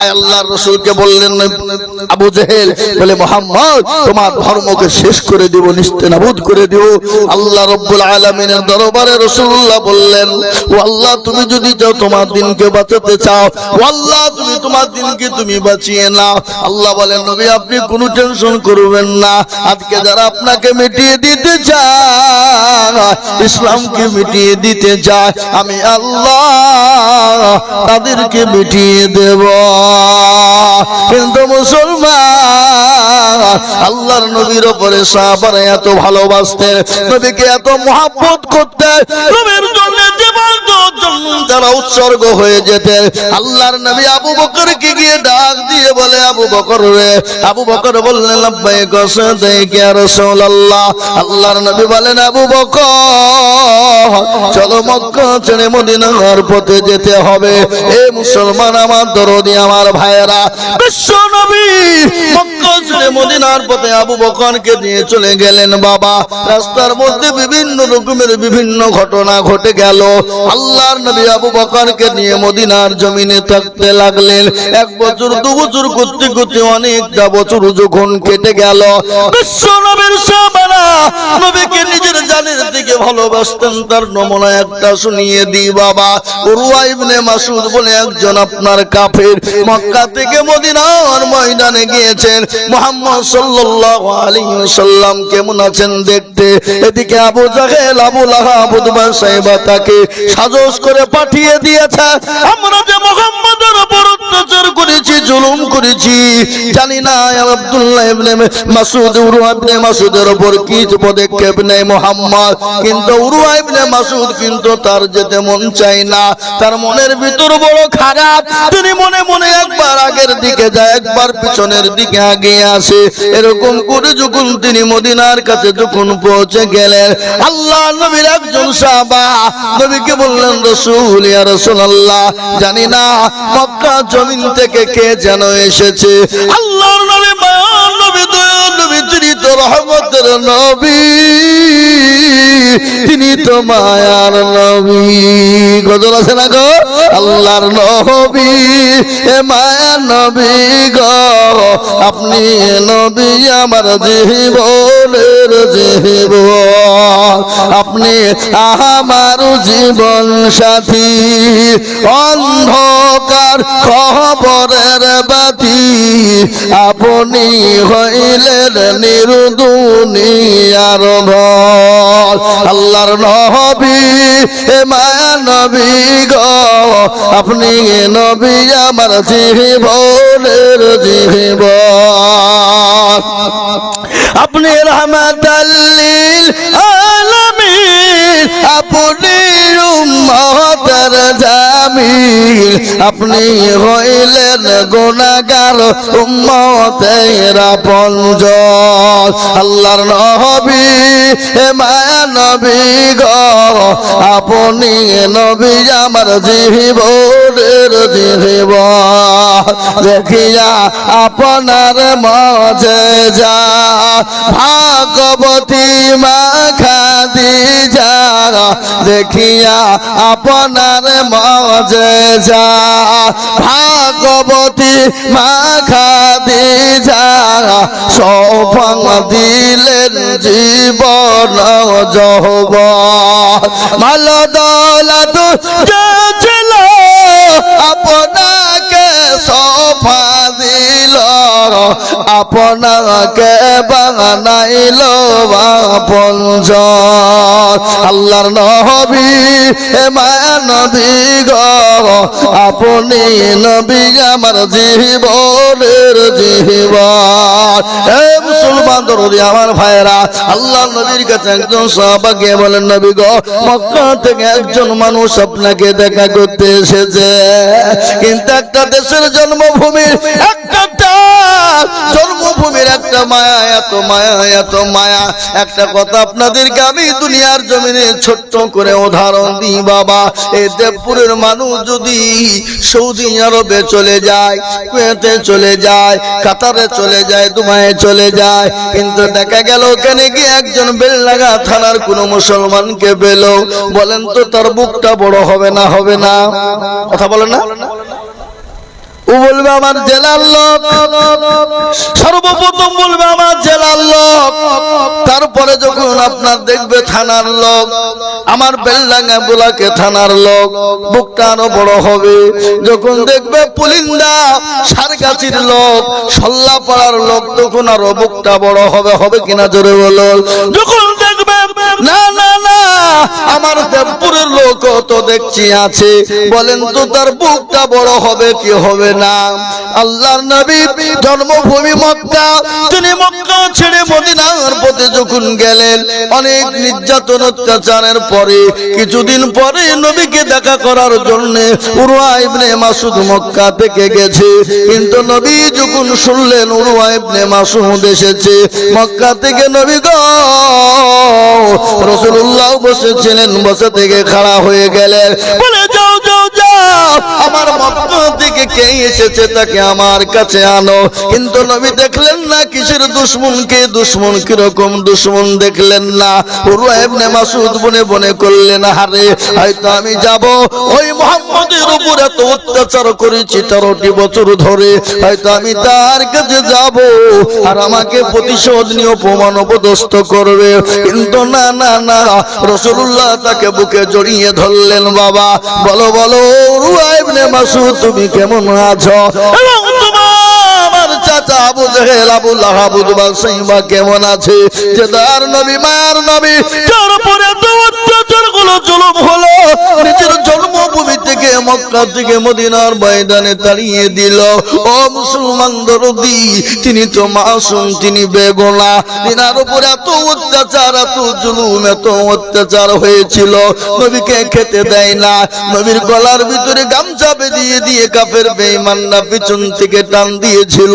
আল্লাহর রাসূলকে বললেন আবু জেহেল বলে মুহাম্মদ তোমার ধর্মকে শেষ করে দেব, নিস্তেনাবুদ করে দেব। আল্লাহ রাব্বুল আলামিনের দরবারে রাসূলুল্লাহ বললেন ও আল্লাহ তুমি যদি চাও তোমার দ্বীনকে বাঁচাতে চাও, ও আল্লাহ তুমি তোমার দ্বীনকে তুমি বাঁচিয়ে নাও। আল্লাহ বলেন নবী আপনি কোনো টেনশন করবেন না, আজকে যারা আপনাকে মিটিয়ে দিতে চায়, ইসলামকে মিটিয়ে দিতে চায়, আমি আল্লাহ তাদেরকে মিটিয়ে দেব। কিন্তু মুসলমান আল্লাহর নবীর উপরে সাহাবারা এত ভালোবাসতেন, নবীকে এত মহব্বত করতেন, নবীর জন্য জীবন যারা উৎসর্গ হয়ে যেতেন। আল্লাহর নবী আবু বকরকে গিয়ে ডাক দিয়ে বলে আবু বকর রে। আবু বকর বললেন লাব্বাইক সাদাইক ইয়া রাসূলুল্লাহ। আল্লাহর নবী বলেন আবু বকর চলো মক্কা ছেড়ে মদিনার পথে যেতে হবে। এ মুসলমান আমার দরদি আমার ভাইয়েরা, বিশ্ব নবী মক্কা ছেড়ে মদিনার পথে আবু বকরকে নিয়ে চলে গেলেন। বাবা রাস্তার মধ্যে বিভিন্ন রকমের বিভিন্ন ঘটনা ঘটে গেল। আল্লাহর নবী আবু বকরকে নিয়ে মদিনার জমিনে থাকতে লাগলেন। 1 বছর 2 বছর করতে করতে অনেকটা বছর যখন কেটে গেল, বিশ্ব নবীর সাহাবারা নবীকে নিজের জানের দিকে ভালোবাসতেন। তার নমুনা একটা শুনিয়ে দিই বাবা। উরওয়া ইবনে মাসউদ বলে একজন আপনার কাফের মক্কা থেকে মদিনার ময়দানে গিয়েছেন। মুহাম্মদ সাল্লাল্লাহু আলাইহি ওয়াসাল্লাম কেমন আছেন দেখতে। এদিকে আবু জাহেল আবু লাহাব উতবা সাইবা তাকে সাজস করে পাঠিয়ে দিয়েছে। আমরা যে মুহাম্মদের উপর অত্যাচার করেছি, জুলুম করেছি, জানি না আব্দুল্লাহ ইবনে মাসউদ উরওয়া ইবনে মাসউদের উপর কি পদক্ষেপ নেয় মুহাম্মদ। কিন্তু উরওয়া ইবনে মাসউদ কিন্তু তার যেতে মন চায় না, তার মনের ভিতর বড় খারাপ। তিনি মনে মনে একবার আগের দিকে যায়, একবার পিছনের দিকে এগিয়ে আসে। এরকম করে যখন তিনি মদিনার কাছে যখন পৌঁছে গেলেন, আল্লাহ নবীর একজন সাহাবা নবীকে বললেন রাসূল ইয়া রাসূলুল্লাহ জানি না মক্কা জমিন থেকে কে যেন এসেছে। আল্লাহর নবী মায়ার নবী দয়ার নবী তিনি তো রহমতের নবী, তিনি তো মায়ার নবী। গজল আছে না গো? আল্লাহর নবী এ মায়ার নবী গো, আপনি নবী আমার জীবনের জীবন, আপনি আমার জীবন সাথী, অন্ধকার খবরের বাতি, আপনি হইলেন নির্দুনিয়ার ভর। আল্লাহর নবী এ মায়া নবী গো, আপনি নবী আমার জীবনের জীবন, আপনি রহমাতাল লিল আলামিন, আপনি উম্মতের জামিল, আপনি হইলেন গুনাহগার উম্মতের আপনজন। আল্লাহর নবী হে মায়া নবী গো, আপনি নবী আমার জীবনের জীবন। দেখিয়া আপনার মজেজা ভাগবতী মা খাদিজা, দেখিয়া আপনার মজেজা ভাগবতী মা খাদিজা, সৌভাং দিলেন জীবন যৌবন। মাল দৌলত যে ছিল আপনাকে সৌভা দিল, আপনাকে বানাইল আপনজন। আল্লাহর নবী হে মায়া নবী গো, আপনি নবী আমার জীবনের জীবন। হে মুসলমান দরদি আমার ভাইরা, আল্লাহ নবীর কাছে একজন সাহাবা গিয়ে বলেন নবী গো, মক্কা থেকে একজন মানুষ আপনাকে দেখা করতে এসেছে, কিন্তু একটা দেশের জন্মভূমির একটা জন্মভূমির একটা মায়া, এত মায়া এত মায়া। একটা কথা আপনাদেরকে আমি দুনিয়ার জমিনে ছোট্ট করে উদাহরণ দিই বাবা। এই দেবপুরের মানুষ যদি সৌদি আরবে চলে যায়, কুয়েতে চলে যায়, কাতারে চলে যায়, দুবাইয়ে চলে যায়, কিন্তু দেখা গেল ওখানে গিয়ে একজন বেলডাঙ্গা থানার কোন মুসলমানকে পেল, বলেন তো তার বুকটা বড় হবে না? হবে না? কথা বলেন না? ও বলবে আমার জেলার লোক, সর্বপ্রথম বলবে আমার জেলার লোক, তারপরে যখন আপনার দেখবে থানার লোক, আমার বেলডাঙ্গা বোলাকে থানার লোক, বুকটা আরো বড় হবে। যখন দেখবে পুলিন্দা সারগাছির লোক, সল্লাপাড়ার লোক, তখন আরো বুকটা বড় হবে। হবে কিনা জোরে বলো। যখন দেখবে না না না আমার দেবপুরের লোক তো দেখছি আছে, বলেন তো তার বুকটা বড় হবে কি হবে না? আল্লাহর নবী জন্মভূমি মক্কা, তিনি মক্কা ছেড়ে মদিনার পথে যখন গেলেন, অনেক নির্যাতন অত্যাচারের পরে কিছুদিন পরে নবীকে দেখা করার জন্য উরওয়া ইবনে মাসউদ মক্কা থেকে গেছে। কিন্তু নবী যখন শুনলেন উরওয়া ইবনে মাসউদ এসেছে মক্কা থেকে, নবী গো রাসূলুল্লাহ বসেছিলেন, বসে থেকে খাড়া হয়ে গেলেন, বলে যাও যাও যাও, আমার মক্কা থেকে কে এসেছে তাকে আমার কাছে আনো। কিন্তু নবী দেখলেন না কিসের দুশমন, কে দুশমন, কিরকম দুশমন দেখলেন না। উরওয়া ইবনে মাসউদ বনে বনে করলেন, হারে হয়তো আমি যাব ওই মুহাম্মদের উপর এত অত্যাচার করেছি 13টি বছর ধরে, হয়তো আমি তার কাছে যাব আর আমাকে প্রতিশোধ নিয়ে অপমান অপদস্থ করবে। কিন্তু না না না, রাসূলুল্লাহ তাকে বুকে জড়িয়ে ধরলেন। বাবা বলো বলো উরওয়া ইবনে মাসউদ তুমি কেমন আছো? এবং তোমার চাচা আবু জেহেল, আবু লাহাব, উতবা, সাইবা কেমন আছে? যে তার নবী মার নবী যার উপরে এত অত্যাচার গুলো জুলুম হলো, নিজের জন্মভূমি থেকে মক্কা থেকে মদিনার ময়দানে তাড়িয়ে দিল। ও মুসলমান দরদি, তিনি তো মাসুম, তিনি বেগুনাহ, তিনার উপর এত অত্যাচার, এত জুলুম, এত অত্যাচার হয়েছিল। নবীকে খেতে দেয় না, নবীর গলার ভিতরে গামছা বেঁধে দিয়ে কাফের বেঈমানরা পিছন থেকে টান দিয়েছিল।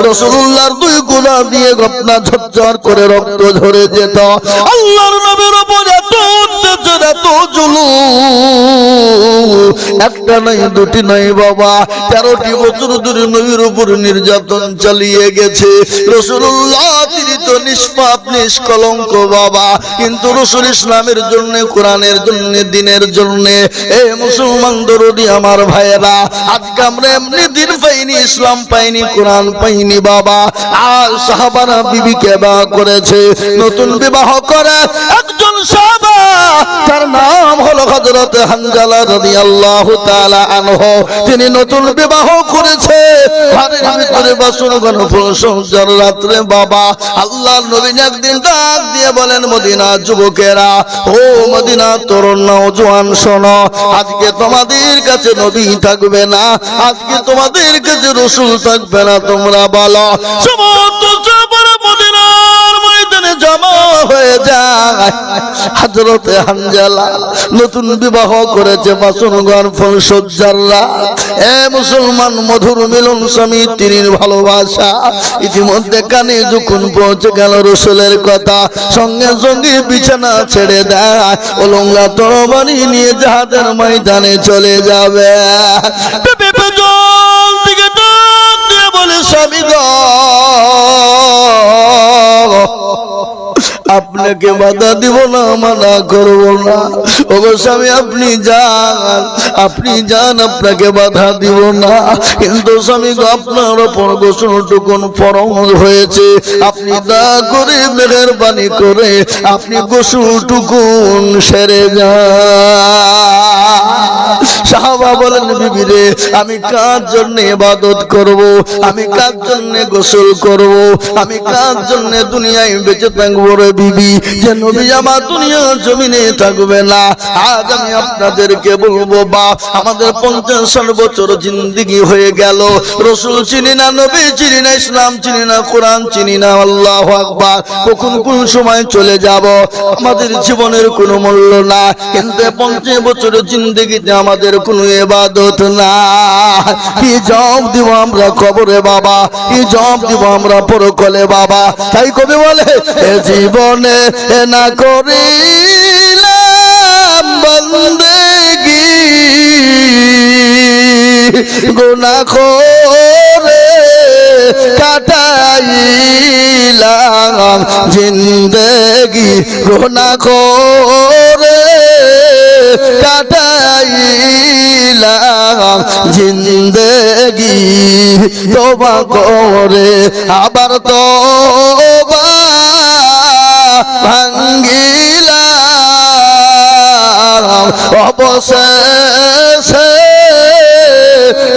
রাসূলুল্লাহর দুই গোলা দিয়ে গপনা ঝরঝর করে রক্ত ঝরে যেত। আল্লাহর নবীর উপর এত অত্যাচার, এত জুলুম, একটা নয় দুটি নয় বাবা, 13টি বছর ধরে নবীর উপর নির্যাতন চালিয়ে গেছে। রাসূলুল্লাহ তিনি তো নিষ্পাপ নিষ্কলঙ্ক বাবা, কিন্তু রাসূল ইসলামের জন্য, কোরআনের জন্য, দিনের জন্য, এ মুসলমান দরদি আমার ভাইয়েরা, আজকে আমরা এমনি দিন পাইনি, ইসলাম পাইনি, কোরআন পাইনি বাবা। আর সাহাবারা বিবিকে বিবাহ করেছে, নতুন বিবাহ করে একজন সাহাবা, তার নাম হলো হযরত হানজালা রাদিয়াল্লাহু তাআলা আনহু। তিনি নতুন বিবাহ করেছে, ঘরের ভিতরে বাসন গণফল সংসার রাত্রে বাবা। আল্লাহর নবী একদিন ডাক দিয়ে বলেন, মদিনা যুবকেরা, ও মদিনা তরুণ নওজোয়ান শোনো, আজকে তোমাদের কাছে নবী থাকবে না, আজকে তোমাদের কাছে রাসূল থাকবে না। তোমরা বলো সমস্ত সাহাবারা মদিনার ময়দানে জমা হয়ে যায়। হযরত হানজালা নতুন বিবাহ করেছে, বাসন গণফল সজ্জার রাত। এ মুসলমান, মধুর মিলন স্বামী স্ত্রীর ভালোবাসা ইতিমধ্যে কানে যখন পৌঁছে গেল রাসূলের কথা, সঙ্গে সঙ্গে বিছানা ছেড়ে দেয়, ওলঙ্গা তরবারি নিয়ে জিহাদের ময়দানে চলে যাবে। বলে স্বামী গো, আপনাকে বাধা দিব না, মানা করব না। ওগো স্বামী আপনি যান, আপনি যান, আপনাকে বাধা দিব না। কিন্তু স্বামী গো, আপনার ওপর গোসলটুকুন ফরজ হয়েছে, আপনি দয়া করে মেহেরবানি করে আপনি গোসলটুকুন সেরে যান। সাহাবা বলেন, বিবি রে, আমি কার জন্য ইবাদত করব, আমি কার জন্য গোসল করব, আমি কার জন্য দুনিয়ায় বেঁচে থাকবো রে বিবি, যে নবী আমার দুনিয়ার জমিনে থাকবে না। আজ আমি আপনাদেরকে বলবো, বাপ আমাদের 50 বছর জিন্দেগি হয়ে গেল, রাসূল চিনি না, নবী চিনি না, ইসলাম চিনি না, কোরআন চিনি না। আল্লাহু আকবার। কখন কোন সময় চলে যাব, আমাদের জীবনের কোনো মূল্য না। কিন্তু 50 বছরের জিন্দেগিতে আমাদের কোনো ইবাদত না। কি জবাব দিব আমরা কবরে বাবা, কি জবাব দিব আমরা পরকালে বাবা? তাই কবি বলে, এ জীবনে না করিলাম বন্দেগি, গুনাহ করে কাটাইলাম জিন্দেগি, গুনাহ করে কাটাইলাম জিন্দেগি তওবা করে আবার তওবা ভাঙ্গিলাম অবশেষে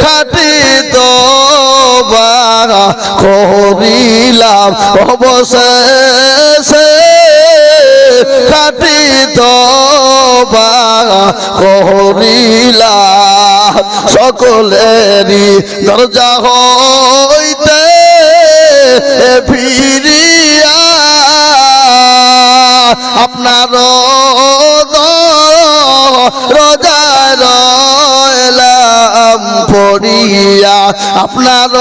খাঁটি তওবা করিলাম অবশেষে খাঁটি তওবা করিলাম সকলেরই দরজা হইতে ফিরিয়া আপনার রোজায় রইলাম পড়িয়া আপনার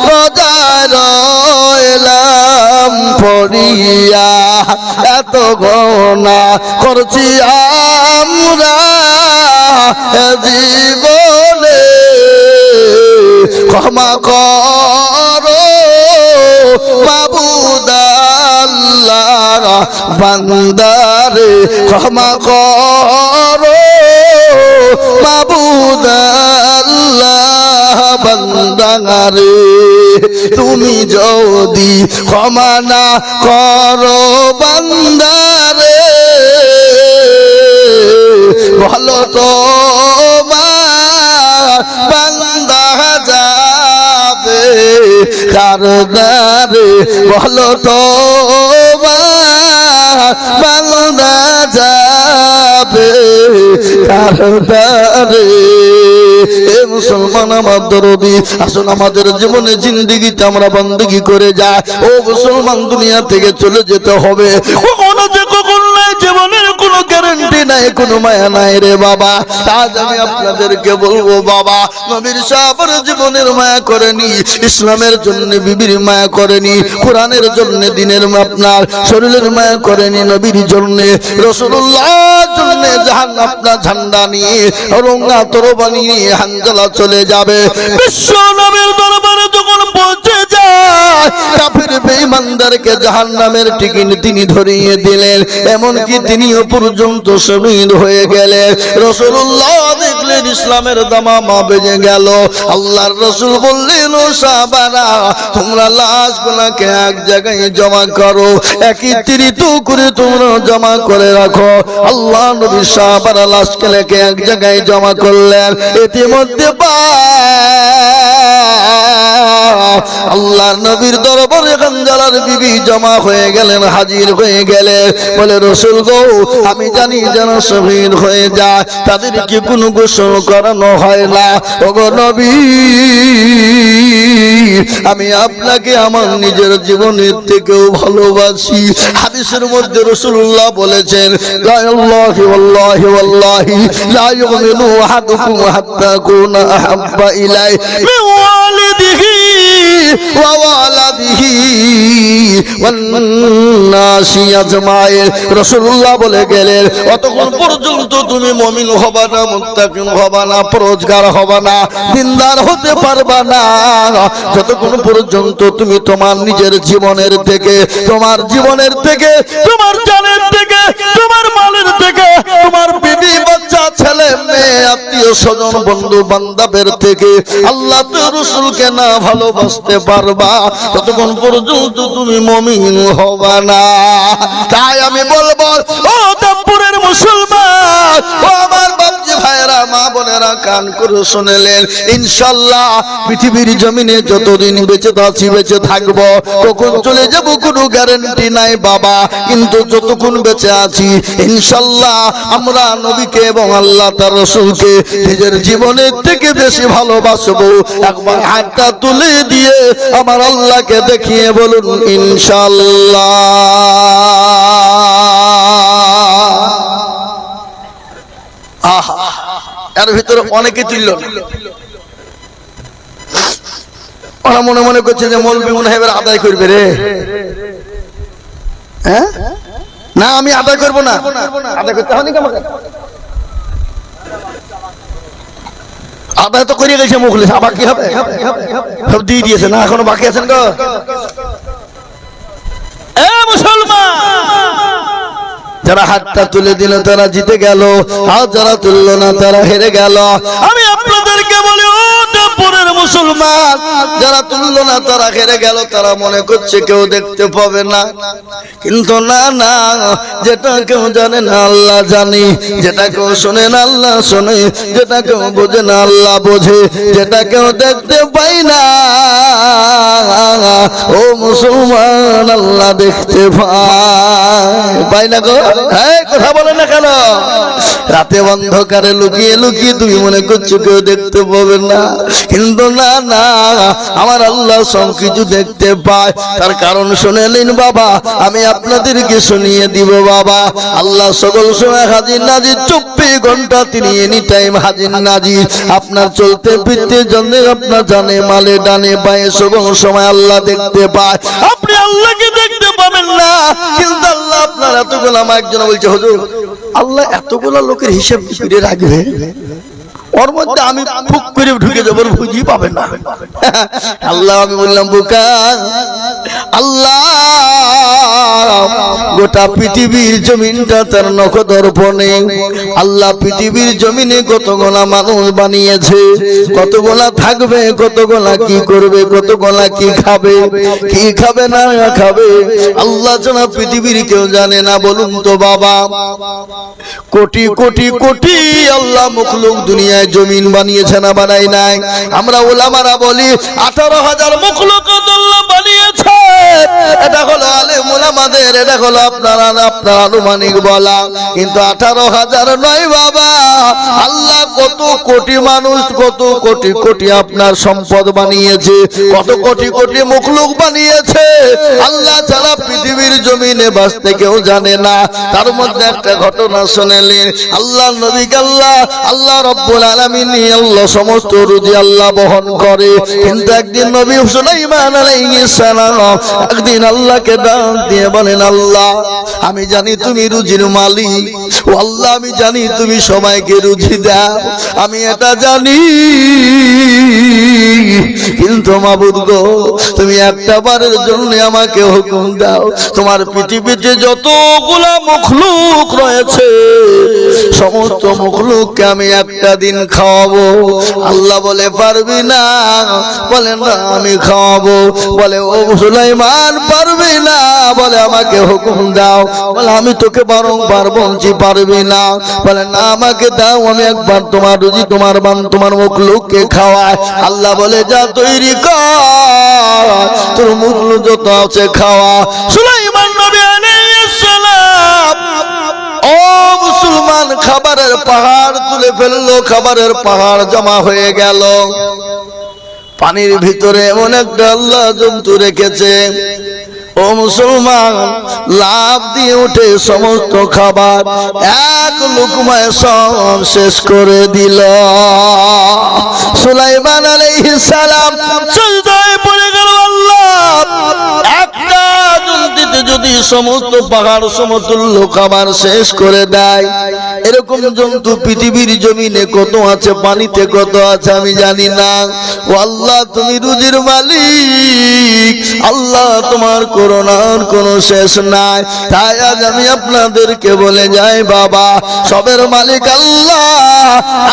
রোজায় রইলাম পড়িয়া এত গুনাহ করছি আমরা জীবনে ক্ষমা করো মাবুদ আল্লাহ বান্দারে ক্ষমা করো মাবুদ আল্লাহ বান্দারে তুমি যদি ক্ষমা না করো বান্দারে ভালো তো বান্দা যাবে কারদারে ভালো তো বান্দা যাবে কারদারে। এ মুসলমান আমার দরদি, আসুন আমাদের জীবনে জিন্দেগিতে আমরা বন্দেগি করে যাই। ও মুসলমান, দুনিয়া থেকে চলে যেতে হবে, কখনো যে কখন নাই, জীবনের কোনো গ্যারান্টি নাই, কোনো মায়া নাই রে বাবা। আজ আমি আপনাদেরকে বলবো বাবা, নবীর সাহাবার জীবনের মায়া করেনি, ইসলামের জন্য বিবির মায়া করেনি, কোরআনের জন্য দিনের আপনার শরীরের মায়া করেনি, নবীর জন্য রাসূলুল্লাহর জন্য জাহান আপনার ঝান্ডা নিয়ে রঙা তরবারি নিয়ে হানজালা চলে যাবে। বিশ্ব নবীর দরবারে যখন পৌঁছে যায়, কাফির বেঈমানদেরকে জাহান্নামের টিকিট তিনি ধরিয়ে দিলেন, এমনকি তিনিও পর্যন্ত শহীদ হয়ে গেলেন। রাসূলুল্লাহ দেখলেন ইসলামের দামামা বেজে গেল। আল্লাহর রাসূল বললেন, ও সাহাবারা, তোমরা লাশগুলোকে এক জায়গায় জমা করো, একত্রিত করে তোমরা জমা করে রাখো। আল্লাহ নবী সাহাবারা লাশগুলোকে এক জায়গায় জমা করলেন। ইতিমধ্যে আল্লাহ নবীর দরবারে হানজালার বিবি জমা হয়ে গেলেন, হাজির হয়ে গেলেন। বলে, রাসূল গো, আমি জানি যেন শহীদ হয়ে যায় তাদেরকে কোনো গোসল করানো হয় না। ওগো নবী, আমি আপনাকে আমার নিজের জীবনের থেকেও ভালোবাসি। হাদিসের মধ্যে রাসূলুল্লাহ বলেছেন, ওয়াল্লাহি ওয়াল্লাহি ওয়াল্লাহি লা ইউমিনু আহাদুকুম হাত্তা কুনা আহাব্বা ইলাইহি মিন ওয়ালিদিহি ওয়া ওয়ালাদিহি ওয়ান নাসি আজমাইন। রাসূলুল্লাহ বলে গেলেন, অতক্ষণ পর্যন্ত তুমি মুমিন হবা না, মুত্তাকিন হবা না, পরহেজগার হবা না, দিনদার হতে পারবা না, যতক্ষণ পর্যন্ত তুমি তোমার নিজের জীবনের থেকে, তোমার জীবনের থেকে, তোমার জানের থেকে, তোমার মালের থেকে, তোমার বিবি বাচ্চা ছেলে মেয়ে আত্মীয় স্বজন বন্ধু বান্ধবের থেকে আল্লাহ তো রাসূলকে না ভালোবাসতে পারবা, ততক্ষণ পর্যন্ত তুমি মুমিন হবা না। তাই আমি বলবো, ও দামপুরের মুসলমান, ও আমার বাপজি ভাইরা, মা বোনেরা, কান করে শুনলেন, ইনশাআল্লাহ পৃথিবীর জমিনে যতদিন বেঁচে আছি, বেঁচে থাকবো, কখন চলে যাব কোনো গ্যারান্টি নাই বাবা, কিন্তু যতক্ষণ বেঁচে আছি ইনশাআল্লাহ আমরা নবীকে এবং আল্লাহ তার রাসূলকে নিজের জীবনের থেকে বেশি ভালোবাসবো। একবার হাতটা তুলে দিয়ে আমার আল্লাহকে দেখিয়ে বলুন ইনশাআল্লাহ। আহা, এর ভিতরে অনেকে তুলল না, ওরা মনে মনে করছে যে মৌলভী মনে হয় আদায় করবে রে। হ্যাঁ, না আমি আদায় করবো না, আদায় করতে হয়নি কেমন, আদায় তো করে গেছে মুখলিস, আবার কি হবে, সব দিয়ে দিয়েছে না, এখনো বাকি আছেন গো। মুসলমান যারা হাতটা তুলে দিল তারা জিতে গেল, আর যারা তুললো না তারা হেরে গেল। আমি আপনাদেরকে বলি, ও দেবপুরের মুসলমান, যারা তুললো না তারা হেরে গেল। তারা মনে করছে কেউ দেখতে পাবে না, কিন্তু না না, যেটা কেউ জানে না আল্লাহ জানে, যেটা কেউ শোনে না আল্লাহ শোনে, যেটা কেউ বোঝে না আল্লাহ বোঝে, যেটা কেউ দেখতে পাই না ও মুসলমান আল্লাহ দেখতে পাই না গো। হ্যাঁ, কথা বলে না কেন? রাতে অন্ধকারে লুকিয়ে লুকিয়ে তুমি মনে করছো কেউ দেখতে পাবে না, কিন্তু না না, আমার আল্লাহ সব কিছু দেখতে পায়। তার কারণ শুনে নিন বাবা, আমি আপনাদেরকে শুনিয়ে দিব বাবা। আল্লাহ সকল সময় হাজির নাজির, 24 ঘন্টা তিনি এনি টাইম হাজির নাজির। আপনার চলতে ফিরতে জন্য আপনার জানে মালে ডানে বায়ে সকল সময় আল্লাহ দেখতে পায়। আপনি আল্লাহকে দেখতে পাবেন না, কিন্তু আল্লাহ আপনার এতগুলো, আমার একজন বলছে হুজুর আল্লাহ এতগুলো লোকের হিসাব ফিরে রাখবে, ওর মধ্যে আমি ফুক করে ঢুকে যাবো, বুঝি পাবেন না। আল্লাহ, আমি বললাম বোকা, আল্লাহ গোটা পৃথিবীর জমিনটা তার নখদর্পণে। আল্লাহ পৃথিবীর জমিনে কতগুলা মানুষ বানিয়েছে, কতগুলা থাকবে, কতগুলা কি করবে, কতগুলা কি খাবে, কি খাবে না খাবে, আল্লাহ ছাড়া পৃথিবীর কেউ জানে না। বলুন তো বাবা, কোটি কোটি কোটি আল্লাহ মখলুক দুনিয়ায় জমিন বানিয়েছে না বানায় নাই? আমরা ওলামারা বলি 18,000 মখলুক আল্লাহ বানিয়েছে। এটা হলো আলেম ওলামাদের, এটা হলো আপনার আনুমানিক বলা, কিন্তু 18,000 নয় বাবা। আল্লাহ কত কোটি মানুষ, কত কোটি কোটি আপনার সম্পদ বানিয়েছে, কত কোটি কোটি মখলুক বানিয়েছে। আল্লাহ ছাড়া পৃথিবীর জমিনে বাঁচতে কেউ জানে না। তার মধ্যে একটা ঘটনা শুনেলেন, আল্লাহ নবীকে আল্লাহ রব্বুল আলামিন আল্লাহ সমস্ত রুজি আল্লাহ বহন করে, কিন্তু একদিন নবী সুলাইমান আলাইহিস সালাম একদিন আল্লাহকে ডাক দিয়ে বলেন, আল্লাহ আমি জানি তুমি রুজির মালিক, ও আল্লাহ আমি জানি তুমি সবাইকে রুজি দাও, আমি এটা জানি, কিন্তু মাবুদ গো তুমি একটা বারের জন্য আমাকে হুকুম দাও, তোমার পৃথিবীতে যতগুলা মখলুক রয়েছে সমস্ত মখলুককে আমি একটা দিন খাওয়াবো। আল্লাহ বলে পারবি না? বলে না আমি খাওয়াবো। বলে ও সুলাইমান পারবি না? বলে আমাকে হুকুম দাও। বলে আমি তোকে বারংবার বলছি পারবি না। বলে না আমাকে দাও, আমি একবার তোমার রুজি তোমার মখলুককে খাওয়াই। আল্লাহ বলে যা তৈরি কর, তোর মখলুক যত আছে খাওয়া। সুলাইমান নবী আলাইহিস সালাম ও মুসলমান খাবারের পাহাড় তুলে ফেললো, খাবারের পাহাড় জমা হয়ে গেল। পানির ভিতরে এমন একটা আল্লাহ জন্তু রেখেছে, ও মুসলমান লাভ দিয়ে উঠে সমস্ত খাবার এক লুকমায় সব শেষ করে দিল। সুলাইমান আলাইহিস সালাম সিজদায় পড়ে গেল। আল্লাহ একটা জন্তুতে যদি সমস্ত পাহাড় সমতুল্য খাবার শেষ করে দেয়, এরকম জন্তু পৃথিবীর জমিনে কত আছে, পানিতে কত আছে আমি জানি না। ও আল্লাহ তুমি রুজির মালিক, আল্লাহ তোমার করুণার কোনো শেষ নাই। তাই আজ আমি আপনাদেরকে বলে যাই বাবা, সবের মালিক আল্লাহ,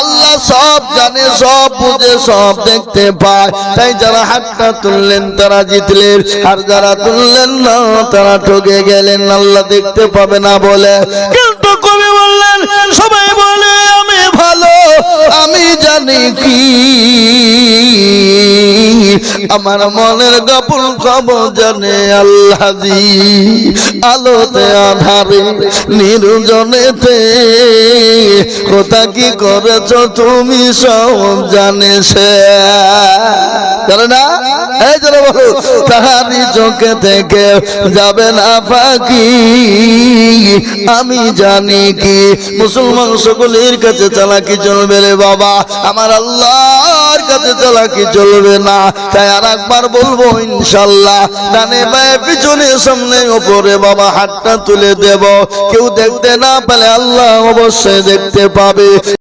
আল্লাহ সব জানে, সব বুঝে, সব দেখতে পায়। তাই যারা হাতটা তুললেন তারা জিতলেন, আর যারা তুললেন না তারা ঠকে গেলেন। আল্লাহ দেখতে পাবে না বলে, কিন্তু কবি বললেন সবাই বলে আমি ভালো, আমি জানি কি আমার মনের গোপন খবর জানে আল্লাহ জি। আলোতে আধারে নির্জনেতে কোথা কি করেছো তুমি সব জানে সে, জানে না? এই চলো বলো, তাহারি চোখে থেকে যাবে না ফাঁকি, আমি জানি কি। মুসলমান সকলের কাছে চালাকি চলবে রে বাবা, আমার আল্লাহর কাছে চালাকি চলবে না। তাই আর একবার বলবো ইনশাআল্লাহ, ডানে বায়ে পিছনে সামনে উপরে বাবা হাতটা তুলে দেব। কেউ দেখতে না পেলে আল্লাহ অবশ্যই দেখতে পাবে।